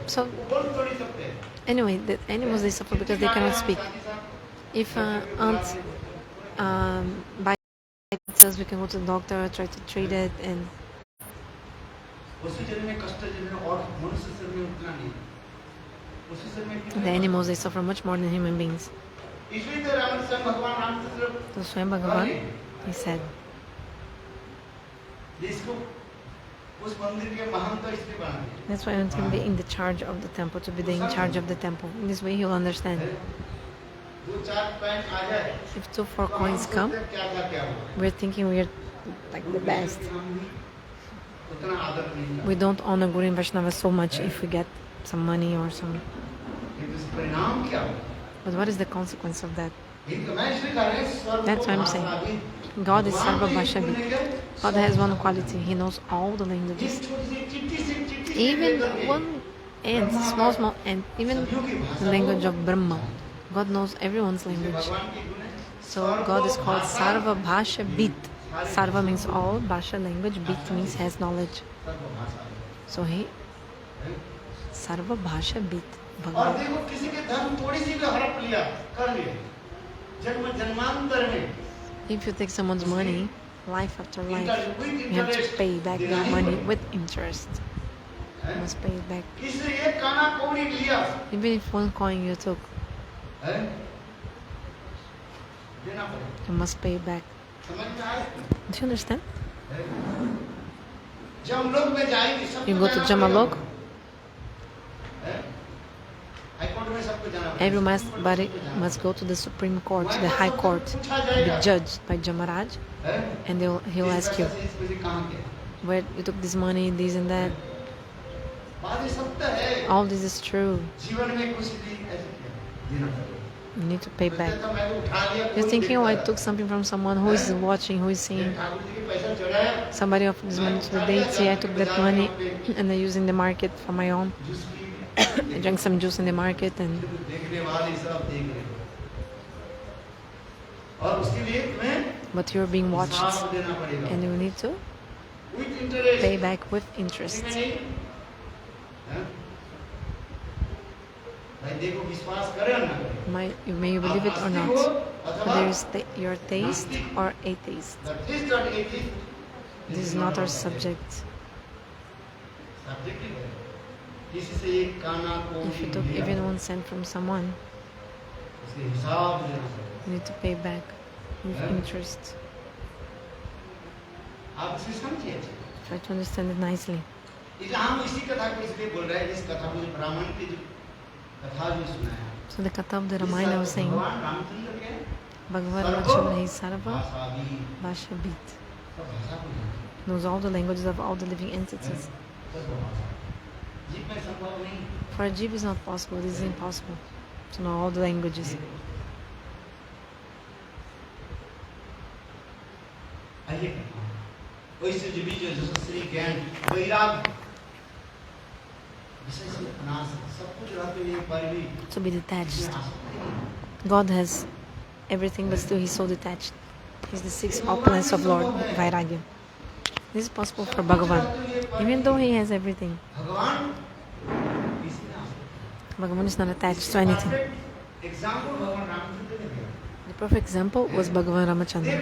So anyway, the animals, they suffer because they cannot speak. If ant bites us, we can go to the doctor, try to treat it, and the animals, they suffer much more than human beings. So Swayam Bhagavan, he said, that's why I want him to be in the charge of the temple, to be in charge of the temple. In this way he will understand. If 2-4 coins come, we're thinking we're like the best. We don't honor Guru and Vaishnava so much if we get some money or some. But what is the consequence of that? That's what I'm saying. God is Sarva Bhashabit. God has one quality. He knows all the languages. Even one ant, small ant, even the language of Brahman. God knows everyone's language. So God is called Sarva Bhashabit. Sarva means all, Bhasha language, Bit means has knowledge. So he Sarva Bhashabit. If you take someone's money, life after life, you have to pay back their money with interest. You must pay it back. Even if 1 coin you took, you must pay it back. Do you understand? You go to Jamalok, everybody must go to the Supreme Court, the High Court, be judged by Jamaraj, and he'll ask you, where you took this money, this and that. All this is true. You need to pay back. You're thinking, oh, I took something from someone who is watching, who is seeing. Somebody offered this money to the deity, I took that money and I used in the market for my own. I drank some juice in the market and but you're being watched and you need to pay back with interest. May you believe it or not, whether it's your taste or atheist. This is not our subject. If you took even 1 cent from someone, you need to pay back with interest. Try to understand it nicely. So the Katha of the Ramayana was saying, Bhagavan Ramachandra is Sarva Bhashabit. Knows all the languages of all the living entities. For a jeep is not possible, it is impossible to know all the languages. To be detached. God has everything, but still He's so detached. He's the 6th opulence of Lord Vairagya. This is possible for Bhagavan, even though He has everything. Bhagavan is not attached to anything. The perfect example was Bhagavan Ramachandra.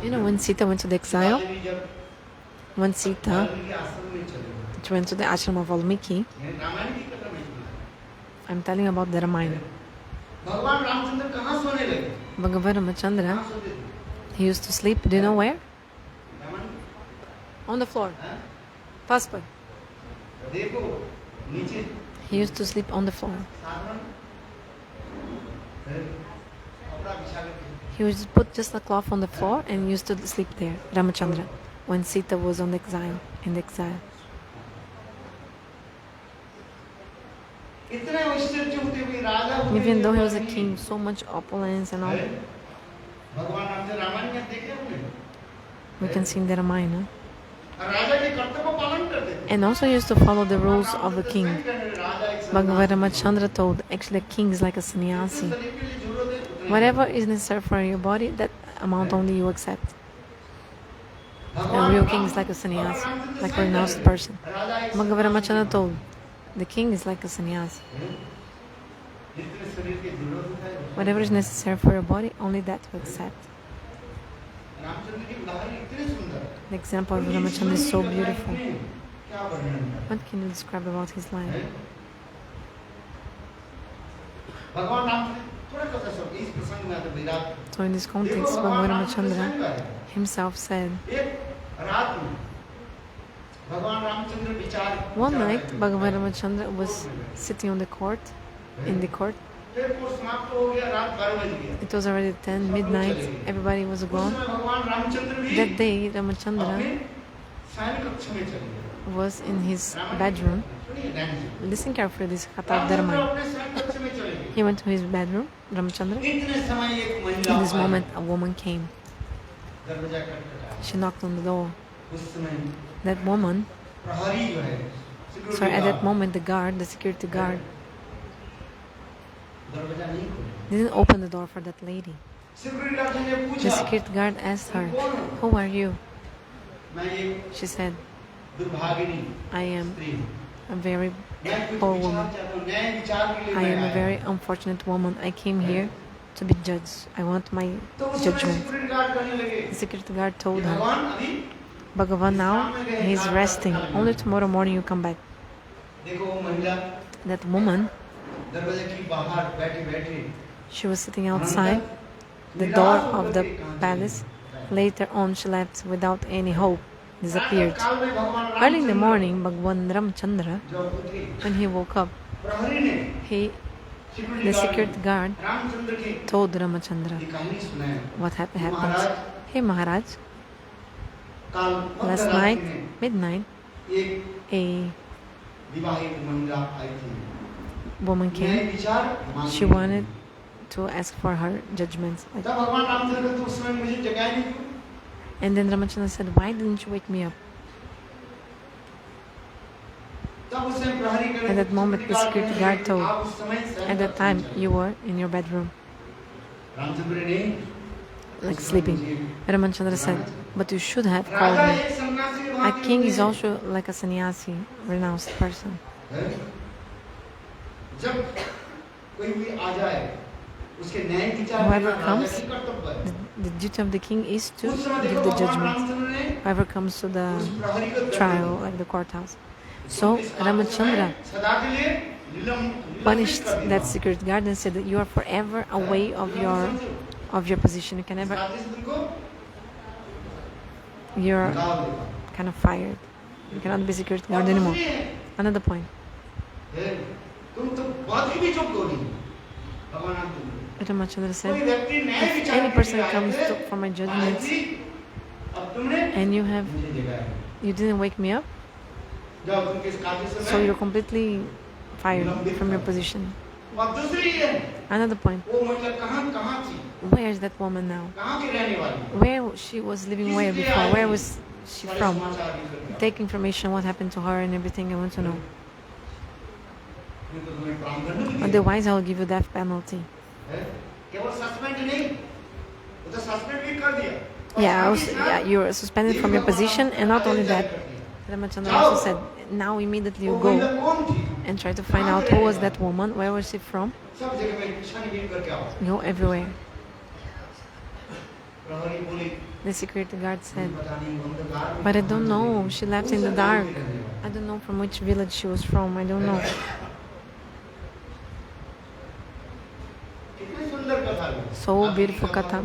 You know, when Sita went to the exile, when Sita went to the ashram of Valmiki, I'm telling about the Ramayana. Bhagavan Ramachandra, he used to sleep, do you know where? On the floor. Passport. He used to sleep on the floor. He would just put just a cloth on the floor and used to sleep there, Ramachandra, when Sita was in exile. Even though he was a king, so much opulence and all. We can see in the Ramayana. And also he used to follow the rules of a king. Bhagavan Ramachandra told, actually a king is like a sannyasi. Whatever is necessary for your body, that amount only you accept. A real king is like a sannyasi, like a renounced person. Bhagavan Ramachandra told, the king is like a sannyasi. Whatever is necessary for your body, only that to accept. The example of Ramachandra is so beautiful. What can you describe about his life? So in this context, Bhagavan Ramachandra himself said, one night Bhagavan Ramachandra was sitting on the court, in the court. It was already 10 midnight, everybody was gone. That day Ramachandra was in his bedroom. Listen carefully, this Katha of Dharma. He went to his bedroom, Ramachandra. In this moment, a woman came. She knocked on the door. That woman, at that moment, the security guard, didn't open the door for that lady. The security guard asked her, "Who are you?" She said, "I am a very poor woman. I am a very unfortunate woman. I came here to be judged. I want my judgment." The security guard told her, "Bhagavan now, he is resting. Only tomorrow morning you come back." That woman, she was sitting outside the door of the palace. Later on, she left without any hope, disappeared. Early in the morning, Bhagavan Ramachandra, when he woke up, the security guard told Ramachandra what happened. "Hey Maharaj, last night, midnight, a woman came. She wanted to ask for her judgments." And then Ramachandra said, "Why didn't you wake me up?" At that moment, the security guard told, "At that time, you were in your bedroom, like sleeping." Ramachandra said, "But you should have called me." A king is also like a sannyasi, renounced person. Whoever comes, the duty of the king is to give the judgment. Whoever comes to the trial, like the courthouse. So Ramachandra punished that security guard and said that you are forever away of your position. You can never. You're kind of fired. You cannot be security guard anymore. Another point. Ramachandra said, if any person comes for my judgments and you didn't wake me up, so you're completely fired from your position. Another point. Where is that woman now? Where she was living where before? Where was she from? Take information, what happened to her and everything. I want to know. Otherwise, I will give you death penalty. Yeah, you are suspended from your position, and not only that, Ramachandra also said, now immediately you go and try to find out who was that woman, where was she from. Go everywhere. The security guard said, but I don't know, she left in the dark. I don't know from which village she was from, I don't know. So beautiful katha.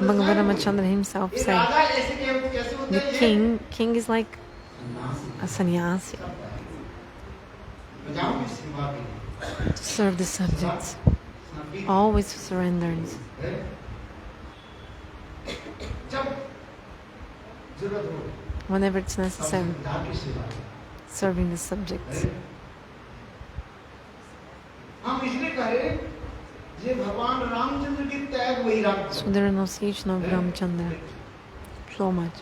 Bhagavan Ramachandra himself said, the king is like a sannyasi to serve the subjects, always surrenders. Whenever it's necessary, serving the subjects. So the renunciation of Ramachandra, so much.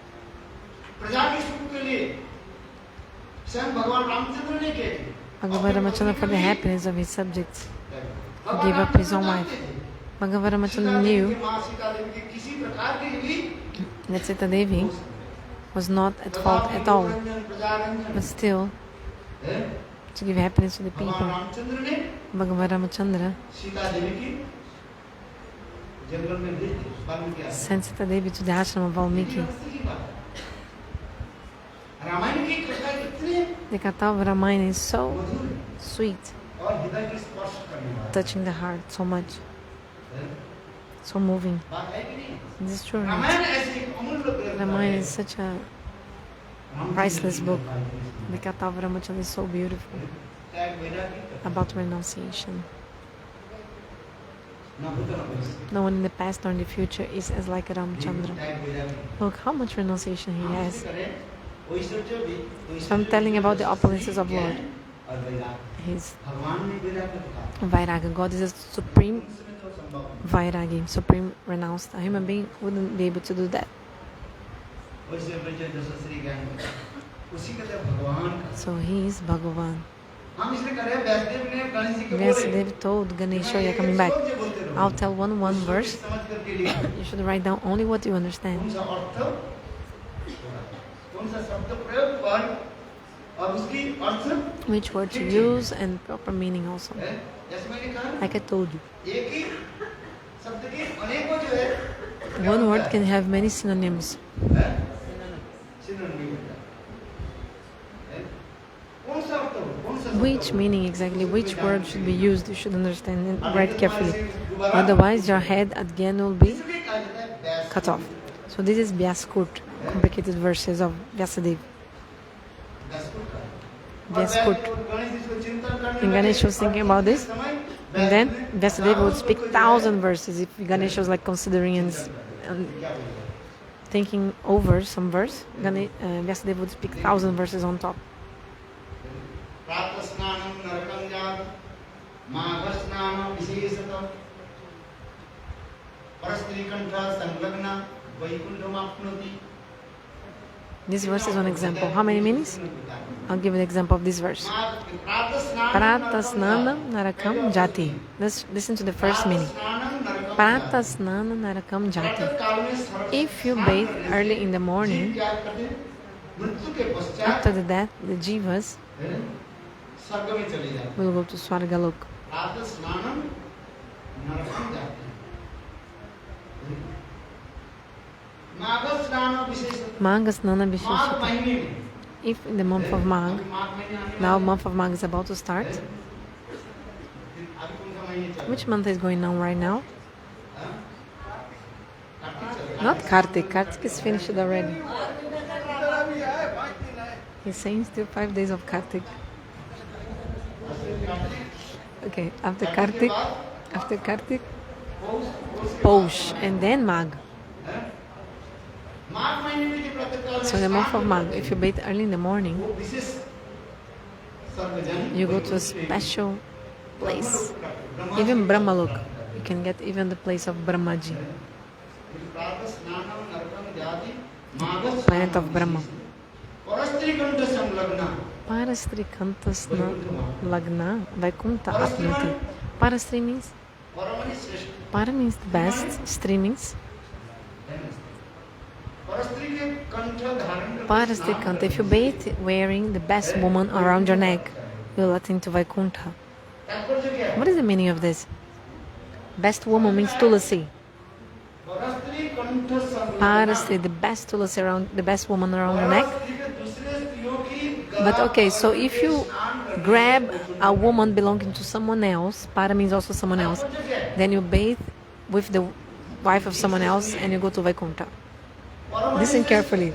Bhagavan Ramachandra, for the happiness of his subjects, he gave up his own life. Bhagavan Ramachandra knew that Sita Devi was not at fault at all, but still, to give happiness to the people, Bhagavan Ramachandra sent Sita Devi to the ashram of Valmiki. The katha of Ramayana is so sweet, touching the heart so much, so moving. This is true. Ramayana is such a priceless book. The katha of Ramachandra is so beautiful, about renunciation. No one in the past nor in the future is as like Ramachandra. Look how much renunciation he has. So I'm telling about the opulences of Lord. His Vairaga. God is a supreme Vairagi, supreme renounced. A human being wouldn't be able to do that. So he is Bhagavan. Vyasadeva told Ganesha, you're coming back. I'll tell one verse. You should write down only what you understand. Which word to use and proper meaning also. Like I told you. One word can have many synonyms. Which meaning exactly, which word should be used, you should understand and write carefully. Otherwise your head again will be cut off. So this is Vyaskut, complicated verses of Vyasadeva. Vyaskut. And Ganesha was thinking about this, and then Vyasadeva would speak 1,000 verses. If Ganesha was like considering and thinking over some verse, Vyasadeva would speak 1,000 verses on top. This verse is one example. How many meanings? I'll give an example of this verse. Pratasnana narakam jati. Let's listen to the first meaning. Pratasnana narakam jati. If you bathe early in the morning, after the death, the jivas will go to Swargalok. Magh Snana Visheshita. If in the month of Magh, now month of Magh is about to start. Which month is going on right now? Not Kartik. Kartik is finished already. He's saying still 5 days of Kartik. Okay, after Kartik, Posh, and then Magh. So the month of Magh, if you bathe early in the morning, you go to a special place. Even Brahmalok, you can get even the place of Brahmaji, planet of Brahma. Parastri kantas lagna Vaikuntha apnati. Parastri means, para means the best, stri means Parastri kanta. If you bathe wearing the best woman around your neck, you'll attain to Vaikuntha. What is the meaning of this? Best woman means Tulasi. Parastri, the best Tulasi around, the best woman around your neck. But okay, so if you grab a woman belonging to someone else, para means also someone else, then you bathe with the wife of someone else and you go to Vaikuntha. Listen carefully.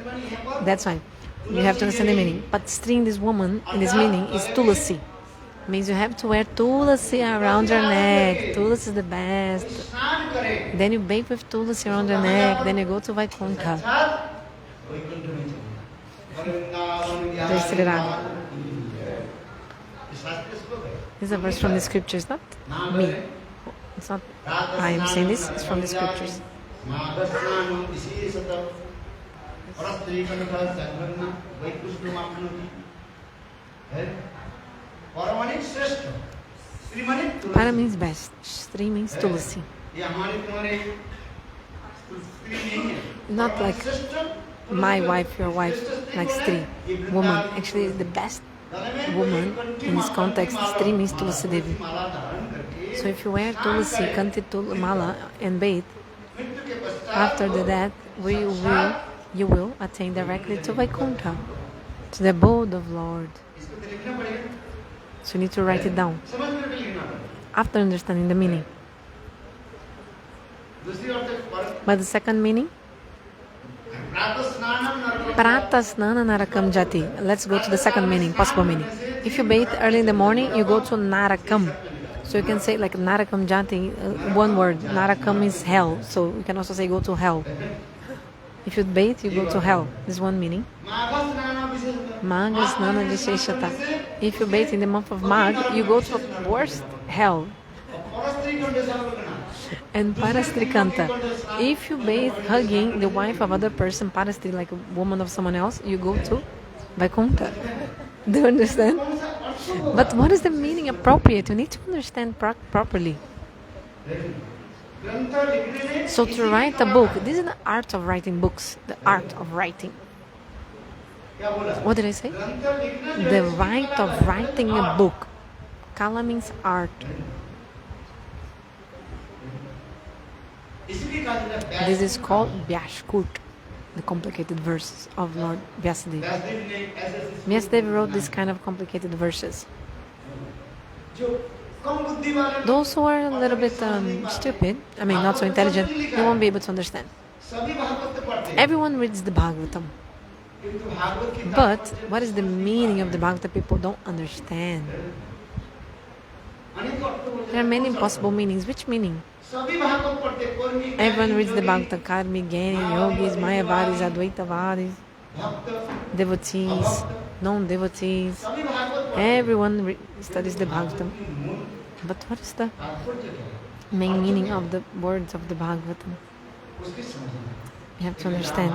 That's fine. You have to understand the meaning. But string this woman in this meaning is Tulasi. Means you have to wear Tulasi around your neck. Tulasi is the best. Then you bathe with Tulasi around your neck. Then you go to Vaikuntha. This is a verse from the scriptures, not me. It's not I am saying this, it's from the scriptures. Para means best, Sri means Tulasi. Not like my wife, your wife, like Stri, woman. Actually, the best woman in this context, Stri means Tulasi Devi. So if you wear Tulasi, Kanti Mala and bathe, after the death, you will attain directly to Vaikuntha, to the abode of Lord. So you need to write it down after understanding the meaning. But the second meaning? Pratasnana narakam jati. Let's go to the second meaning, possible meaning. If you bathe early in the morning, you go to narakam. So you can say like narakam jati, one word. Narakam is hell. So you can also say go to hell. If you bathe, you go to hell. This is one meaning. Magh snana visheshata. If you bathe in the month of Magh, you go to worst hell. And parastrikanta. If you bathe hugging the wife of other person, parastri, like a woman of someone else, you go to Vaikuntha. Do you understand? But what is the meaning appropriate? You need to understand properly. So to write a book, this is the art of writing books. The art of writing. What did I say? The right of writing a book. Kala means art. This is called Vyashkut, the complicated verses of Lord Vyasadeva. Vyasadeva wrote this kind of complicated verses. Those who are a little bit stupid, I mean not so intelligent, they won't be able to understand. Everyone reads the Bhagavatam. But what is the meaning of the Bhagavatam? People don't understand. There are many possible meanings. Which meaning? Everyone reads the Bhagavatam. Karmi, Gyani, Yogis, Mayavadis, Advaitavadis, devotees, non-devotees. Everyone studies the Bhagavatam. But what is the main meaning of the words of the Bhagavatam? You have to understand.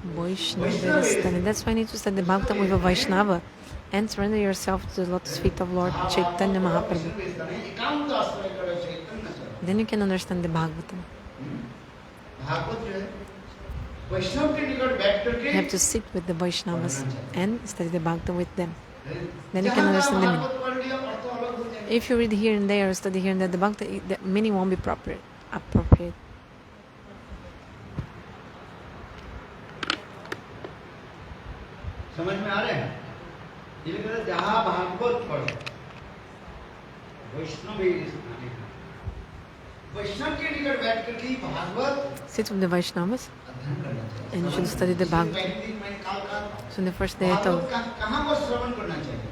Vaishnava. That's why you need to study the Bhagavatam with a Vaishnava and surrender yourself to the lotus feet of Lord Chaitanya Mahaprabhu. Then you can understand the Bhagavatam. You have to sit with the Vaishnavas and study the Bhagavatam with them. Then you can understand the meaning. If you read here and there or study here and there, the Bhagavatam, the meaning won't be appropriate. समझ में आ रहे हैं? ये कहते जहाँ भागवत पढ़ो वैष्णव वैष्णव के निकट बैठ कर के Bhagavat. Sit with the Vaishnavas and you should study the Bhagavatam. So in the first day I told,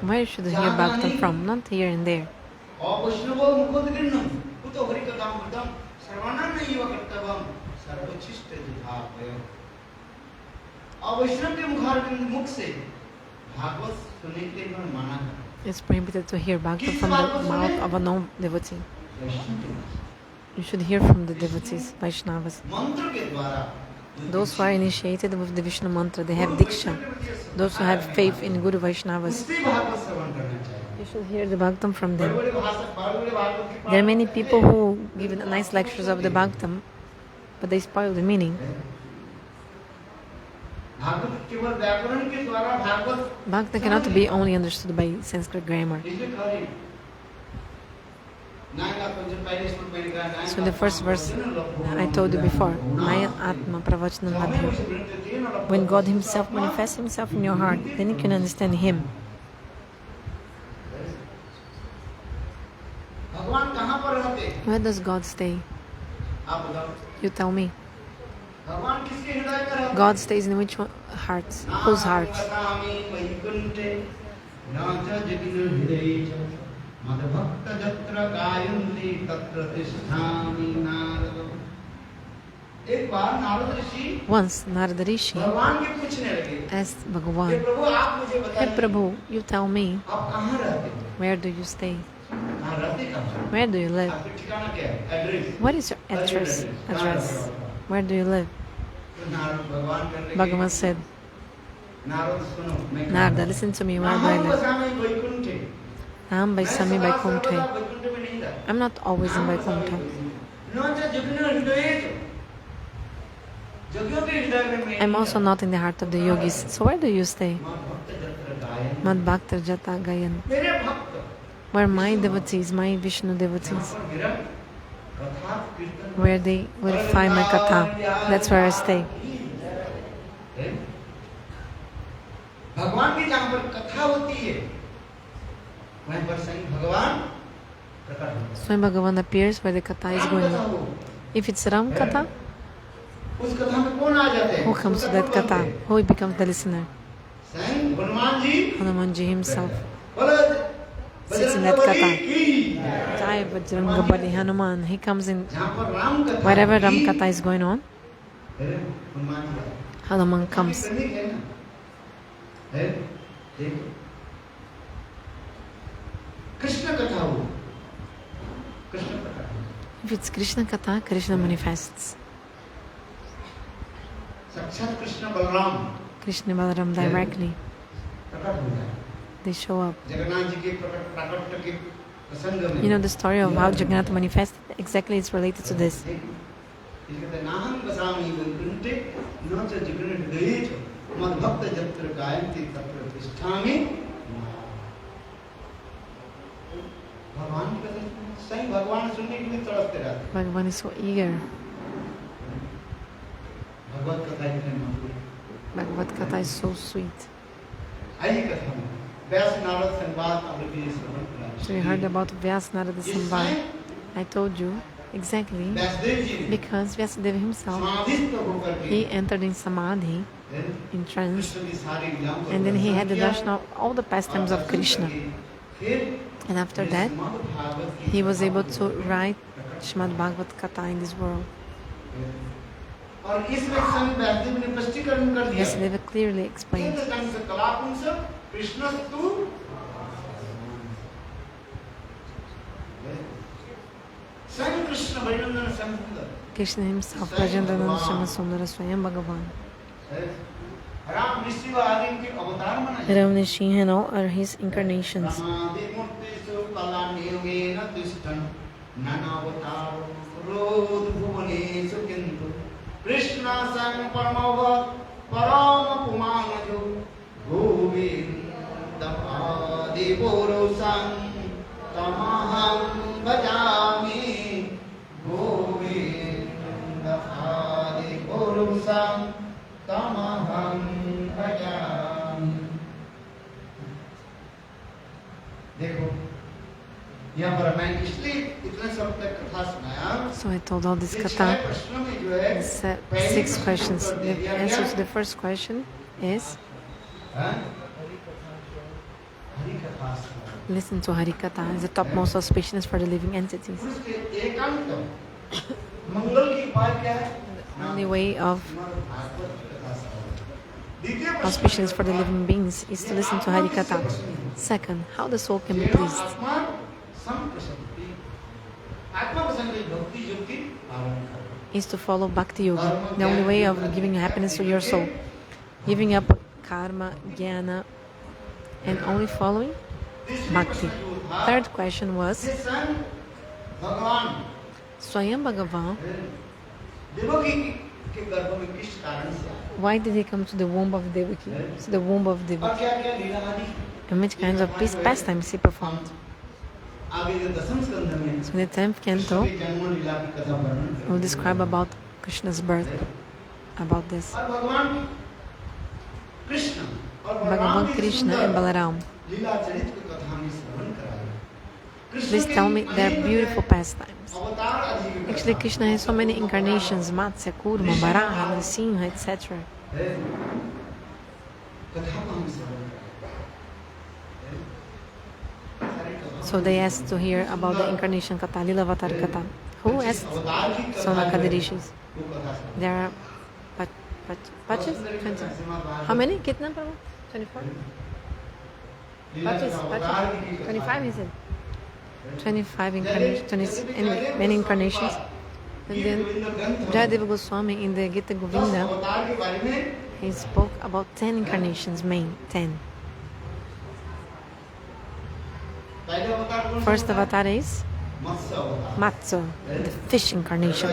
where should you hear Bhagavatam from? Not here and there. It's prohibited to hear Bhagavatam from the mouth of a non-devotee. You should hear from the devotees, Vaishnavas. Those who are initiated with the Vishnu mantra, they have diksha. Those who have faith in Guru Vaishnavas, you should hear the Bhagavatam from them. There are many people who give nice lectures of the Bhagavatam, but they spoil the meaning. Bhagavatam cannot be only understood by Sanskrit grammar. So the first verse I told you before, Maya Atma Pravachanam Labhyo. When God Himself manifests Himself in your heart, then you can understand Him. Where does God stay? You tell me. God stays in which hearts? Whose hearts? Once Narada Rishi asked Bhagavan, Hey Prabhu, you tell me, where do you stay? Where do you live? What is your address? Where do you live? Bhagavan said, Narada, listen to me, where do I live? Aham Vaisami Vaikuntha. Vaikuntha में नहीं था। I'm not always in Vaikuntha. I'm also not in the heart of the yogis. So where do you stay? Mad Bhakta Jata Gayan. Where my devotees, my Vishnu devotees, where they find my katha, that's where I stay. भगवान की जहाँ पर कथा होती है वहीं पर स्वयं भगवान प्रकट होते हैं। Swayam Bhagavan appears where the katha is going on. If it's Ram katha, उस कथा में कौन आ जाते हैं? who comes to that katha? Who becomes the listener? स्वयं हनुमान जी, Hanumanji himself बोलो sits in that katha. की Jai Bajrangabali Hanuman. He comes in जहाँ पर राम कथा wherever Ram katha is going on. Hanuman ji Hanuman comes. करनी है ना है देखो कृष्ण कथा हो कृष्ण कथा If it's Krishna katha, Krishna manifests. साक्षात Krishna Balram Krishna Balaram directly. प्रकट हो जाए They show up. Jagannath ji के प्रकट के प्रसंग में You know the story of how Jagannath manifested? Exactly, it's related to this. कहते नाहं वसामि वैकुंठे न च जिगृण हृदयेच मद्भक्त जत्र गायन्ति तत्र तिष्ठामि। भगवान की कथा स्वयं भगवान सुनने के लिए तड़पते रहते हैं। Bhagavan is so eager. भगवत कथा इतने मधुर Bhagavad Katha is so sweet. आई कथा में व्यास नारद संवाद अवधि श्रवण करा। So you heard about Vyas Narada Samvad. I told you exactly Vyasdev जी ने because Vyasadeva himself, समाधिस्थ होकर के he entered in samadhi, in trance, Krishna की सारी लीलाओं को and then he had the darshan of all the pastimes of Krishna. फिर And after that, Bhagavat की he was able to write Shrimad Bhagavat Katha in this world. और इस व्यक्ति व्यासदेव ने स्पष्टीकरण कर दिया Vyasadeva clearly explained. कृष्ण तू स्वयं कृष्ण वैनंदन संबंध Krishna himself, Rajendrananda Sundara Swayam Bhagavan. Ram ऋषि व आदि के अवतार माना Ram Rishi and all are his incarnations. समाधि मूर्ति सु कला निर्वेण तिष्ठन् नानावतार रोध भुवनेषु किन्तु कृष्ण संग परमवत् परम पुमानजो गोविंद आदि पुरुषं तमहं भजामि गोविंद आदि पुरुषं तमहं भजामि। देखो यहाँ पर मैं इसलिए इतने सब तक कथा सुनाया। So I told all this katha. प्रश्नों में जो है The 6 questions. The answer to the first question is listen to hari-katha as the topmost auspiciousness for the living entities. मंगल की उपाय क्या है? The only way of auspiciousness for the living beings is to listen to hari-katha. Second, how the soul can be pleased is to follow bhakti yoga. The only way of giving happiness to your soul, giving up karma, jnana, and only following bhakti. Third question was Swayam Bhagavan. Why did he come to the womb of Devaki? To the womb of Devaki. And which kinds of pastimes he performed? So in the 10th canto, we'll describe about Krishna's birth, about this. Bhagavan Krishna and Balaram. Please tell me their beautiful pastimes. Actually, Krishna has so many incarnations, Matsya, Kurma, Varaha, Nrsimha, etc. So they asked to hear about the incarnation Katha, Lila of Lord Ramachandra. Who asked? Shaunakadi Rishis. There are patches? 20. How many? Kitna Prabhu? 24? Patches? 25 he said. 25 incarnations, anyway, many incarnations. And then Jayadeva Gosvami in the Gita Govinda, he spoke about 10 incarnations, main 10. First avatar is Matsya, the fish incarnation.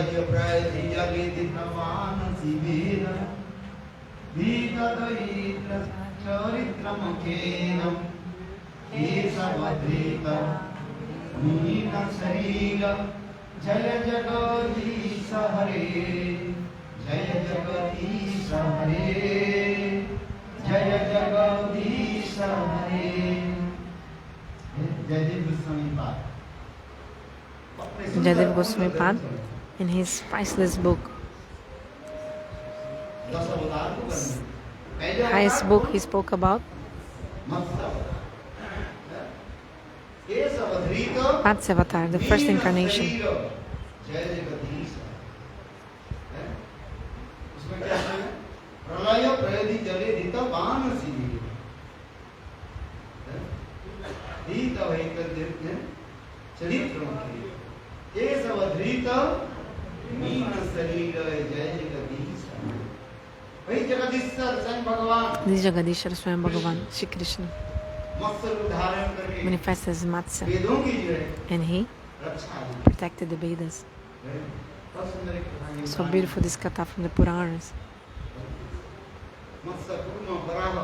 Jayadeva Goswami Pad, in his priceless book, highest book he spoke about, Matsya avatar, the first incarnation. This Jagadishwara Swayam Bhagavan, Shri Krishna, manifested as Matsya, and he protected the Vedas. So beautiful, this katha from the Puranas.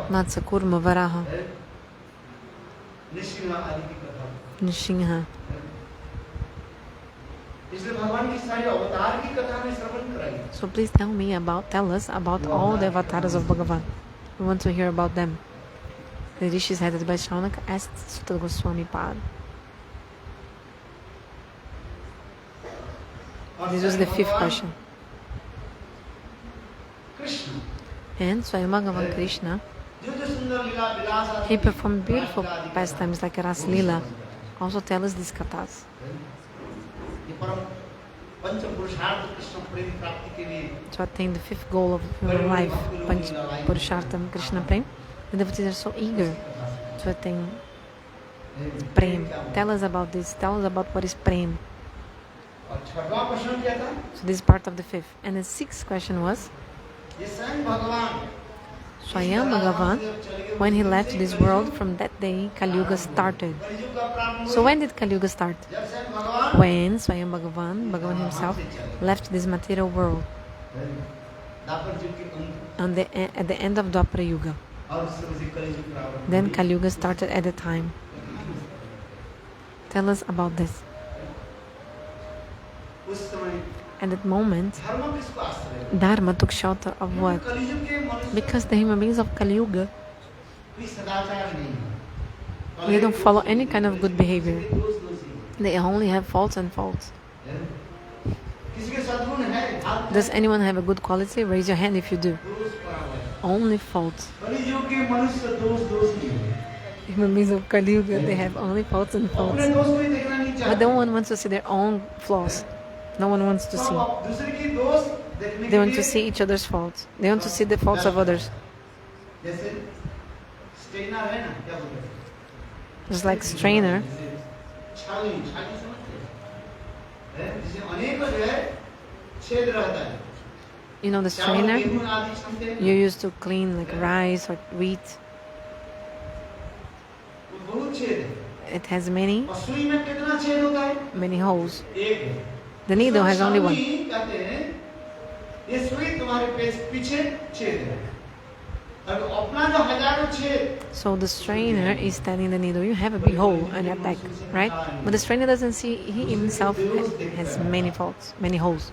Matsya, Kurma, Varaha, Nishinha. So please tell us about all the avatars of Bhagavan. We want to hear about them. The Rishis headed by Shaunakadi asked Suta Goswami Pad. This was the fifth question. And Swayam Bhagavan Krishna, he performed beautiful pastimes like Ras Lila. Also tell us these kathas. To attain the fifth goal of human life, Panch Purushartham Krishna Prem, the devotees are so eager to attain Prem. Tell us about this. Tell us about what is Prem. So this is part of the fifth. And the sixth question was, Swayam Bhagavan, when he left this world, from that day Kali Yuga started. So when did Kali Yuga start? When Swayam Bhagavan himself, left this material world at the end of Dwapara Yuga. Then Kali Yuga started at the time. Tell us about this. At that moment, Dharma took shelter of what? Because the human beings of Kali Yuga, they don't follow any kind of good behavior. They only have faults and faults. Does anyone have a good quality? Raise your hand if you do. Only faults. Human beings of Kali Yuga, they have only faults and faults. But no one wants to see their own flaws. No one wants to see. They want to see each other's faults. They want to see the faults of others. Just like strainer. You know the strainer? You used to clean like rice or wheat. It has many holes. The needle has only one. So the strainer is telling the needle, you have a big hole on your back, right? But the strainer doesn't see, he himself has many faults, many holes.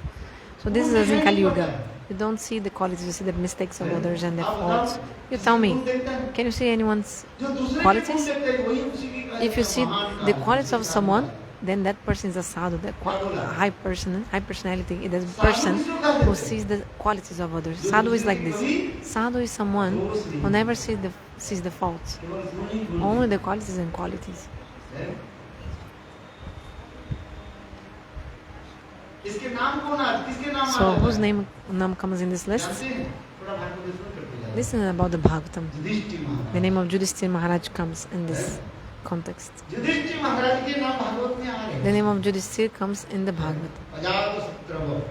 So this is in Kali Yuga. You don't see the qualities, you see the mistakes of others and their faults. You tell me, can you see anyone's qualities? If you see the qualities of someone, then that person is a sadhu, that high personality, the person who sees the qualities of others. Sadhu is like this. Sadhu is someone who never sees the faults, only the qualities and qualities. So whose name comes in this list? Listen about the Bhagavatam. The name of Yudhishthira Maharaja comes in this context. The name of Yudhishthira comes in the Bhagavatam.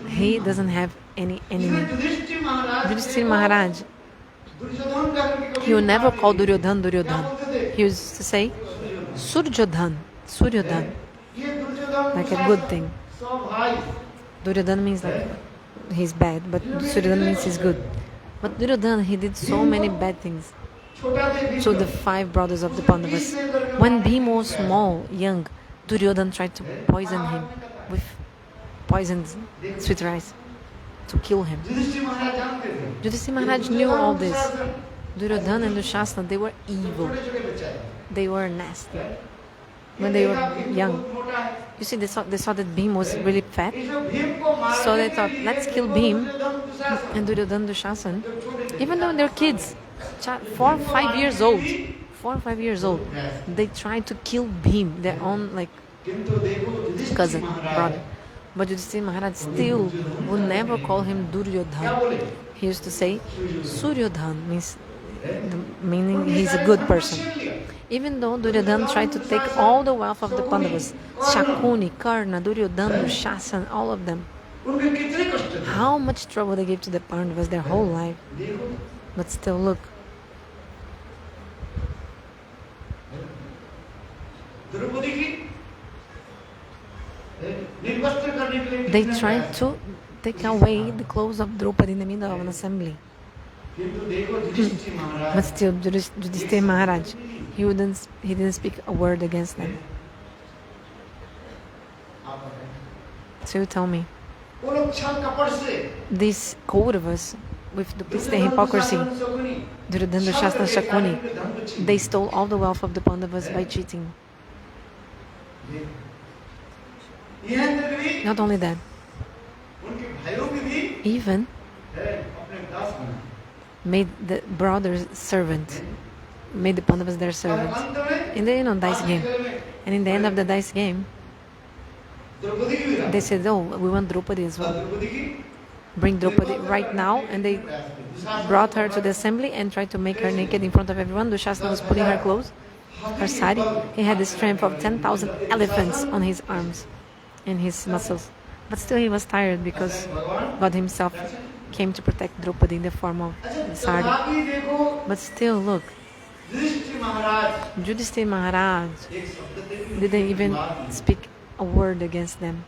He doesn't have any enemy. Yudhishthira Maharaj, he will never call Duryodhan Duryodhan. He used to say, Suryodhan, Suryodhan, like a good thing. Duryodhana means like he's bad, but Suryodhana means he's good. But Duryodhana, he did so many bad things to the 5 brothers of the Pandavas. When Bhima was small, young, Duryodhana tried to poison him with poisoned sweet rice to kill him. Yudhishthira Maharaja knew all this. Duryodhana and Dushasana, they were evil. They were nasty. When they were young, you see, they saw that Bhima was really fat, so they thought, let's kill Bhima and Duryodhana, Dushasana, even though they're kids, 4 or 5 years old. 4 or 5 years old, they tried to kill Bhima, their own cousin, brother. But Yudhishthira Maharaj still would never call him Duryodhana. He used to say Suryodhan, meaning he's a good person. Even though Duryodhana tried to take all the wealth of the Pandavas, Shakuni, Karna, Duryodhana, Dushasana, all of them, how much trouble they gave to the Pandavas their whole life. But still, look. They tried to take away the clothes of Draupadi in the middle of an assembly. But still, Yudhishthira Maharaj, he didn't speak a word against them. So you tell me, these Kauravas, with duplicity and hypocrisy, Duryodhana, Dushasana, Shakuni, they stole all the wealth of the Pandavas by cheating. Not only that, even made the brothers servant, made the Pandavas their servants in the dice game. And in the end of the dice game, they said, oh, we want Draupadi as well. Bring Draupadi right now. And they brought her to the assembly and tried to make her naked in front of everyone. Dushasana was putting her clothes, her sari. He had the strength of 10,000 elephants on his arms and his muscles. But still he was tired because God himself came to protect Draupadi in the form of the sari. But still, look, Yudhishthira Maharaj didn't even speak a word against them.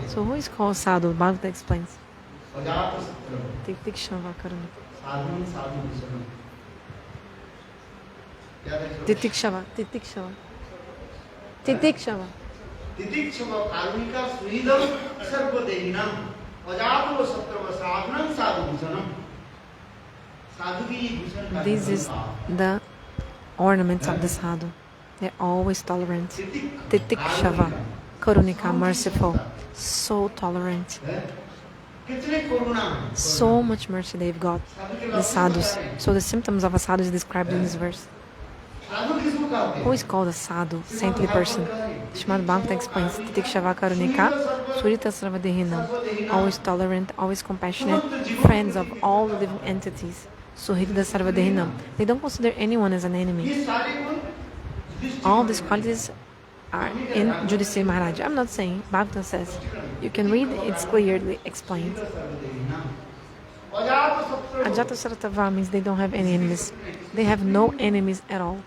So who is called Sadhu? Bhagavad explains. Titikshava karana. Titikshava. Titikshava. Titikshava. Titikshava karunika suhidam sarvadehinam ajato sattva sadhanam sadhu bhusanam. This is the ornament of the sadhu. They're always tolerant. Titikshava, karunika, merciful, so tolerant. So much mercy they've got, the sadhus. So the symptoms of a sadhu is described in this verse. Who is called a sadhu, saintly person? Srimad Bhagavatam explains, Titikshava karunika, surita sarvadehinam, always tolerant, always compassionate, friends of all the living entities. Suhita sarvadehinam. They don't consider anyone as an enemy. All these qualities are in Yudhishthira Maharaja. I'm not saying, Bhagavatam says, you can read, it's clearly explained. Ajata Saratava means they don't have any enemies. They have no enemies at all.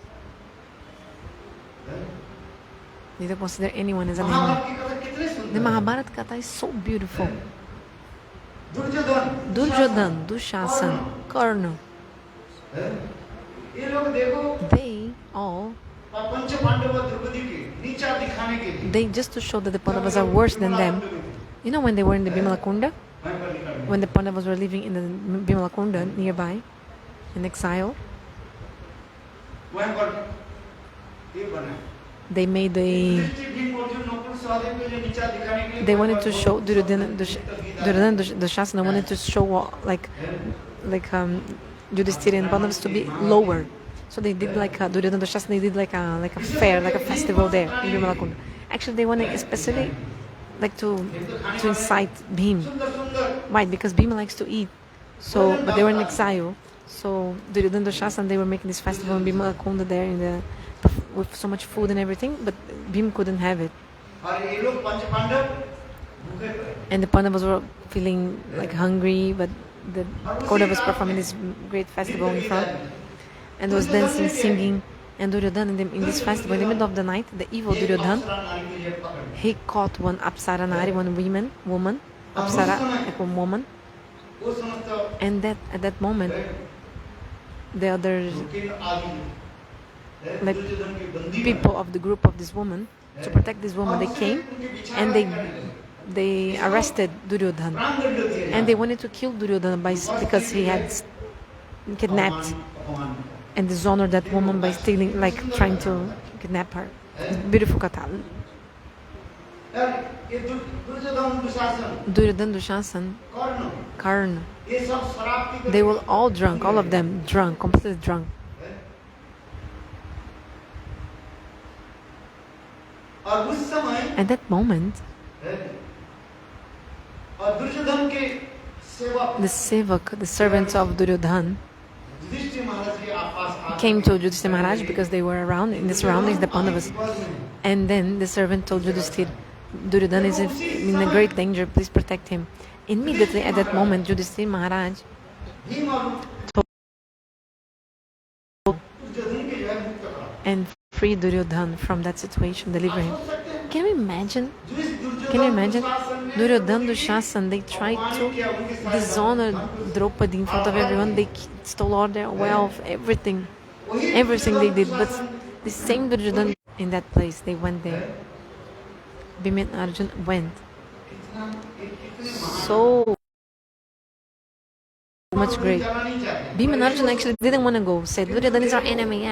They don't consider anyone as an enemy. The Mahabharata Katha is so beautiful. Duryodhana, Dushasana, Karna, they all, they just to show that the Pandavas are worse than them. You know when they were in the Bimala Kunda? When the Pandavas were living in the Bimala Kunda nearby, in exile, they made a... They wanted to show Duryodhana, Dushasana wanted to show like Yudhishthira and Pandavas to be lower. So they did like Duryodhana, Dushasana, they did like a fair, like a festival there in Bimala Kunda. Actually, they wanted especially like to incite Bhima. Why? Because Bhima likes to eat. So, but they were in exile. So Duryodhana, Dushasana, they were making this festival in Bimala Kunda there with so much food and everything, but Bhima couldn't have it. And the Pandavas were feeling like hungry, but the Kauravas was performing this great festival in front, and was dancing, singing. And Duryodhana, in this festival, in the middle of the night, the evil Duryodhana, he caught one Apsara Nari, one woman, Apsara, like a woman. And at that moment, the other people of the group of this woman, to protect this woman, they came and they arrested Duryodhana, and they wanted to kill Duryodhana because he had kidnapped and dishonored that woman by stealing, like trying to kidnap her. Beautiful katha. Duryodhana, Dushasan, Karna, they were all drunk, all of them drunk, completely drunk. At that moment, the sevak, the servants of Duryodhana, came to Yudhishthira Maharaja because they were around in the surroundings, the Pandavas. And then the servant told Yudhishthira, Duryodhana is in a great danger, please protect him. Immediately at that moment, Yudhishthira Maharaj told and free Duryodhana from that situation, deliver him. Can you imagine? Duryodhana, Dushasan, they tried to dishonor Draupadi in front of everyone. They stole all their wealth, everything they did. But the same Duryodhana in that place, they went there. Bhima and Arjuna went. So much great. Bhima and Arjuna actually didn't want to go. Said, Duryodhana is our enemy.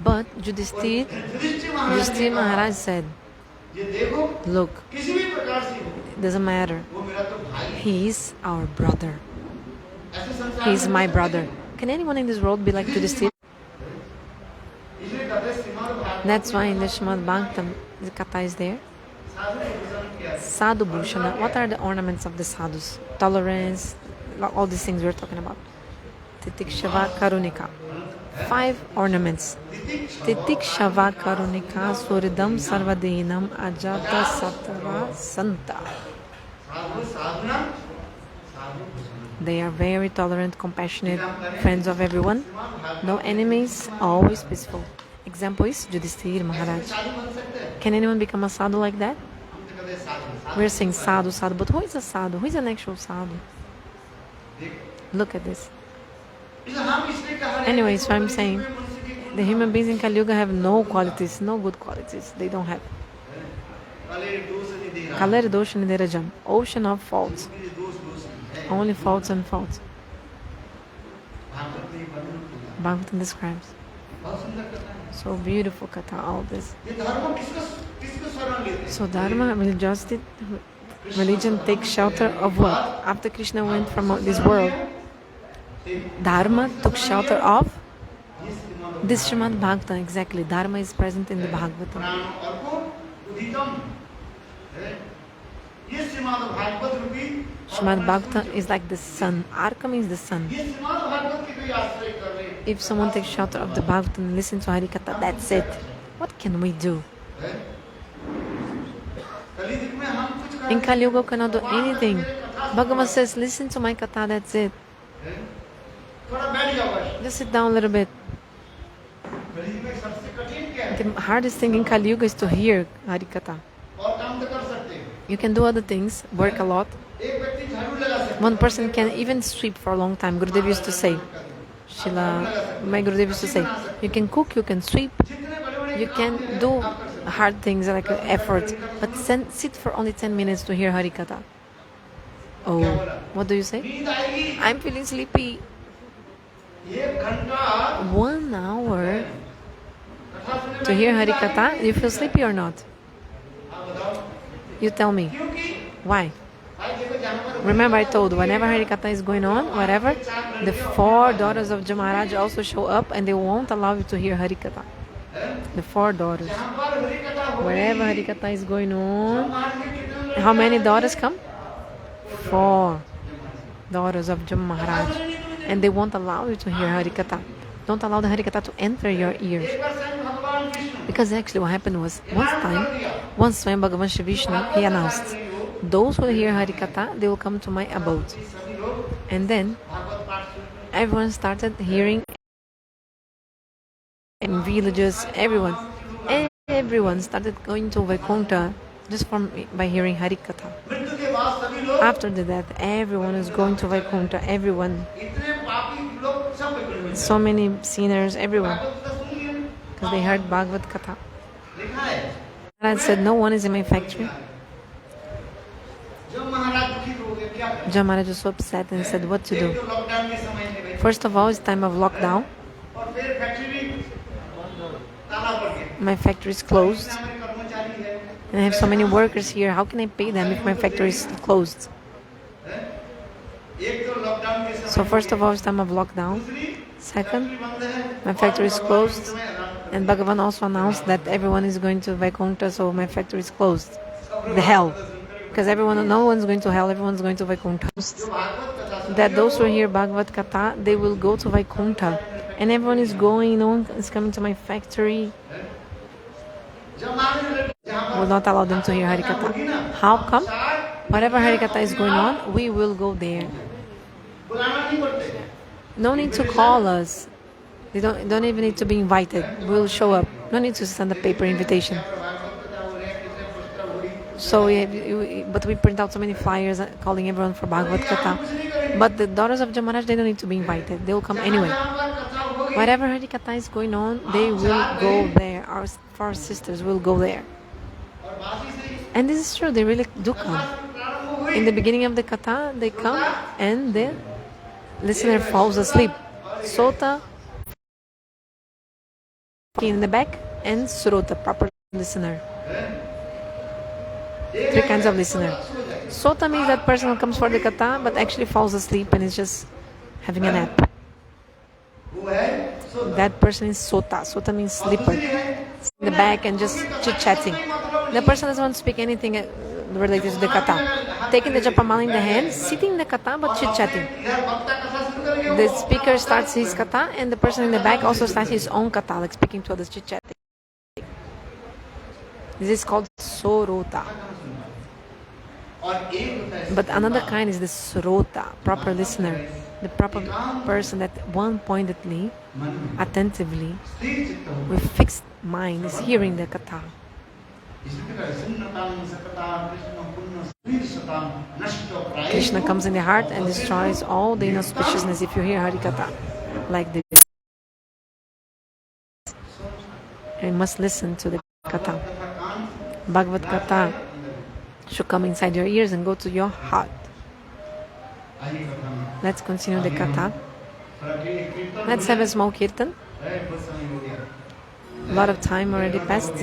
But Yudhishthira Maharaj said, look, it doesn't matter. He is our brother. He is my brother. Can anyone in this world be like Yudhishthira? That's why in the Srimad Bhagavatam, the katha is there. Sadhu Bhushana. What are the ornaments of the sadhus? Tolerance, all these things we're talking about. Titikshava Karunika. 5 ornaments. Titikshava Karunika Suridam Sarvadinam Ajata Sattva Santa. They are very tolerant, compassionate, friends of everyone, no enemies, always peaceful. Example is Yudhishthira Maharaj. Can anyone become a sadhu like that? We're saying sadhu, but who is a sadhu? Who is an actual sadhu? Look at this. Anyway, so I'm saying the human beings in Kali Yuga have no qualities, no good qualities. They don't have. Kaler dosha niderajam, ocean of faults. Only faults and faults. Bhagavatam describes. So beautiful katha, all this. So Dharma, religion takes shelter of what? After Krishna went from this world, Dharma took shelter of this Srimad Bhagavatam. Exactly, Dharma is present in the Bhagavatam. Srimad Bhagavatam is like the sun. Arka means the sun. If someone takes shelter of the Bhagavatam and listens to hari-katha, that's it. What can we do? In Kali Yuga, we cannot do anything. Bhagavan says, listen to my katha, that's it. Just sit down a little bit. The hardest thing in Kali Yuga is to hear hari-katha. You can do other things, work a lot. One person can even sweep for a long time. Gurudev used to say, my Gurudev used to say, you can cook, you can sweep, you can do hard things like effort, but sit for only 10 minutes to hear hari-katha. Oh, what do you say? I'm feeling sleepy. 1 hour to hear hari-katha, you feel sleepy or not? You tell me. Why? Remember I told, whenever hari-katha is going on, whatever, the 4 daughters of Jamaraj also show up and they won't allow you to hear hari-katha. The 4 daughters. Wherever hari-katha is going on, how many daughters come? 4 daughters of Jamaraj. And they won't allow you to hear hari-katha. Don't allow the hari-katha to enter your ears. Because actually what happened was, once Swayam Bhagavan Shri Vishnu, he announced, those who hear hari-katha, they will come to my abode. And then everyone started hearing, in villages, everyone started going to Vaikuntha just by hearing hari-katha. After the death, everyone is going to Vaikuntha, everyone. So many sinners, everyone. Because they heard Bhagavat-katha. Maharaj said, no one is in my factory. Jam Maharaj was so upset and said, what to do? First of all, it's time of lockdown. My factory is closed. And I have so many workers here. How can I pay them if my factory is closed? So first of all, it's time of lockdown. Second, my factory is closed. And Bhagavan also announced that everyone is going to Vaikuntha, so my factory is closed. The hell. Because no one's going to hell, everyone's going to Vaikuntha. That those who hear Bhagavat-katha, they will go to Vaikuntha. And everyone is going, no one is coming to my factory. Will not allow them to hear hari-katha. How come? Whatever hari-katha is going on, we will go there. No need to call us. They don't even need to be invited. We'll show up. No need to send a paper invitation. So, but we print out so many flyers calling everyone for Bhagavat-katha. But the daughters of Jamaraj, they don't need to be invited. They will come anyway. Whatever hari-katha is going on, they will go there. Our sisters will go there. And this is true. They really do come. In the beginning of the katha, they come and the listener falls asleep. Sota in the back and Srota, proper listener. 3 kinds of listener. Sota means that person who comes for the katha but actually falls asleep and is just having a nap. That person is Sota. Sota means sleeper. In the back and just chit-chatting. The person doesn't want to speak anything related to the katha. Taking the japamala in the hand, sitting in the katha but chit-chatting. The speaker starts his katha and the person in the back also starts his own katha, like speaking to others, chit-chatting. This is called Sorota. But another kind is the Srota, proper listener. The proper person that one-pointedly, attentively, with fixed mind is hearing the katha. Krishna comes in the heart and destroys all the inauspiciousness if you hear hari-katha like this. You must listen to the katha. Bhagavat-katha should come inside your ears and go to your heart. Let's continue the katha. Let's have a small kirtan. A lot of time already passed.